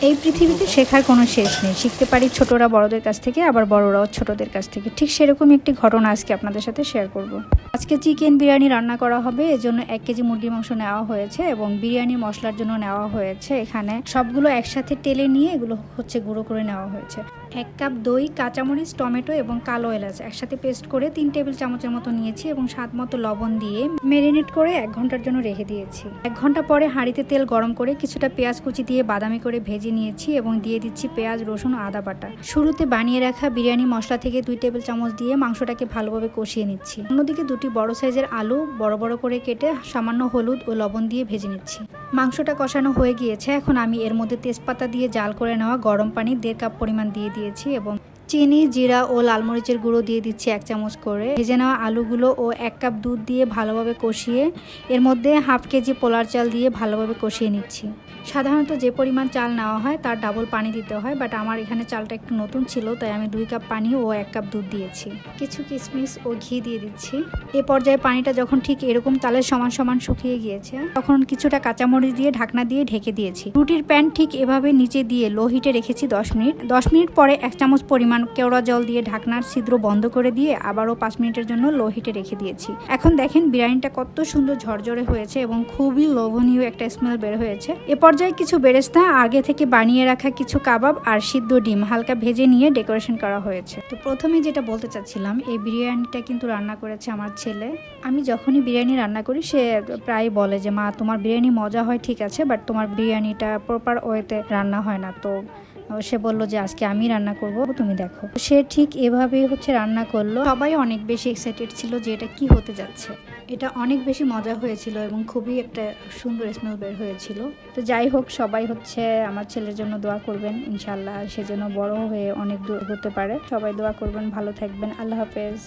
এই পৃথিবীতে শেখার কোনো শেষ নেই। শিখতে পারি ছোটরা বড়দের কাছ থেকে, আবার বড়রাও ছোটদের কাছ থেকে। ঠিক সেরকম একটি ঘটনা আজকে আপনাদের সাথে শেয়ার করব। আজকে চিকেন বিরিয়ানি রান্না করা হবে, এজন্য 1 কেজি মুরগির মাংস নেওয়া হয়েছে এবং বিরিয়ানি মশলার জন্য নেওয়া হয়েছে। এখানে সবগুলো একসাথে টেলে নিয়ে এগুলো গুঁড়ো করে নেওয়া হয়েছে। 1 কাপ দই, কাঁচামরিচ, টমেটো এবং কালো এলাচ একসাথে পেস্ট করে 3 টেবিল চামচের মতো নিয়েছি এবং স্বাদ মতো লবণ দিয়ে ম্যারিনেট করে 1 ঘন্টার জন্য রেখে দিয়েছি। 1 ঘন্টা পরে হাঁড়িতে তেল গরম করে কিছুটা পেঁয়াজ কুচি দিয়ে বাদামি করে ভেজে নিয়েছি এবং দিয়ে দিচ্ছি পেঁয়াজ, রসুন, আদা বাটা। শুরুতে বানিয়ে রাখা বিরিয়ানি মশলা থেকে 2 টেবিল চামচ দিয়ে মাংসটাকে ভালোভাবে কষিয়ে নিচ্ছি। অন্যদিকে 2টি বড় সাইজের আলু বড় বড় করে কেটে সামান্য হলুদ ও লবণ দিয়ে ভেজে নিচ্ছি। মাংসটা কষানো হয়ে গিয়েছে। এখন আমি এর মধ্যে তেজপাতা দিয়ে জাল করে নেওয়া গরম পানি 1.5 কাপ পরিমাণ দিয়ে দিয়েছি এবং চিনি, জিরা ও লাল মরিচের গুঁড়ো দিয়ে দিচ্ছি 1 চামচ করে। ভেজে নেওয়া আলুগুলো ও 1 কাপ দুধ দিয়ে ভালোভাবে কষিয়ে এর মধ্যে 1/2 কেজি পোলার চাল দিয়ে ভালোভাবে কষিয়ে নিচ্ছি। সাধারণত যে পরিমাণ চাল নেওয়া হয় তার ডাবল পানি দিতে হয়, বাট আমার এখানে চালটা একটু নতুন ছিল তাই আমি 2 কাপ পানি ও 1 কাপ দুধ দিয়েছি। কিছু কিশমিশ ও ঘি দিয়ে দিচ্ছি। এ পর্যায়ে পানিটা যখন ঠিক এরকম তালের সমান সমান শুকিয়ে গিয়েছে তখন কিছুটা কাঁচামরিচ দিয়ে ঢাকনা দিয়ে ঢেকে দিয়েছি। রুটির প্যান ঠিক এভাবে নিচে দিয়ে লো হিটে রেখেছি 10 মিনিট। 10 মিনিট পরে 1 চামচ পরিমাণ কেওড়া জল দিয়ে ঢাকনার ছিদ্র বন্ধ করে দিয়ে আবারও 5 মিনিটের জন্য লো হিটে রেখে দিয়েছি। এখন দেখেন বিরিয়ানিটা কত সুন্দর ঝরঝরে হয়েছে এবং খুবই লোভনীয় একটা স্মেল বের হয়েছে। এ পর্যায়ে কিছু বেরেস্তা, আগে থেকে বানিয়ে রাখা কিছু কাবাব আর সিদ্ধ ডিম হালকা ভেজে নিয়ে ডেকোরেশন করা হয়েছে। তো প্রথমে যেটা বলতে চাচ্ছিলাম, এই বিরিয়ানিটা কিন্তু রান্না করেছে আমার ছেলে। আমি যখনই বিরিয়ানি রান্না করি সে প্রায় বলে যে মা তোমার বিরিয়ানি মজা হয় ঠিক আছে, বাট তোমার বিরিয়ানিটা প্রপার ওয়েতে রান্না হয় না। তো সে বলল যে আজকে আমি রান্না করব, তুমি দেখো। সে ঠিক এভাবেই রান্না করলো। সবাই অনেক বেশি এক্সাইটেড ছিল যে এটা কি হতে যাচ্ছে। এটা অনেক বেশি মজা হয়েছিল এবং খুবই একটা সুন্দর স্মেল বের হয়েছিল। তো যাই হোক, সবাই আমার ছেলের জন্য দোয়া করবেন, ইনশাল্লাহ সে যেন বড় হয়ে অনেক দূর হতে পারে। সবাই দোয়া করবেন, ভালো থাকবেন। আল্লাহ হাফেজ।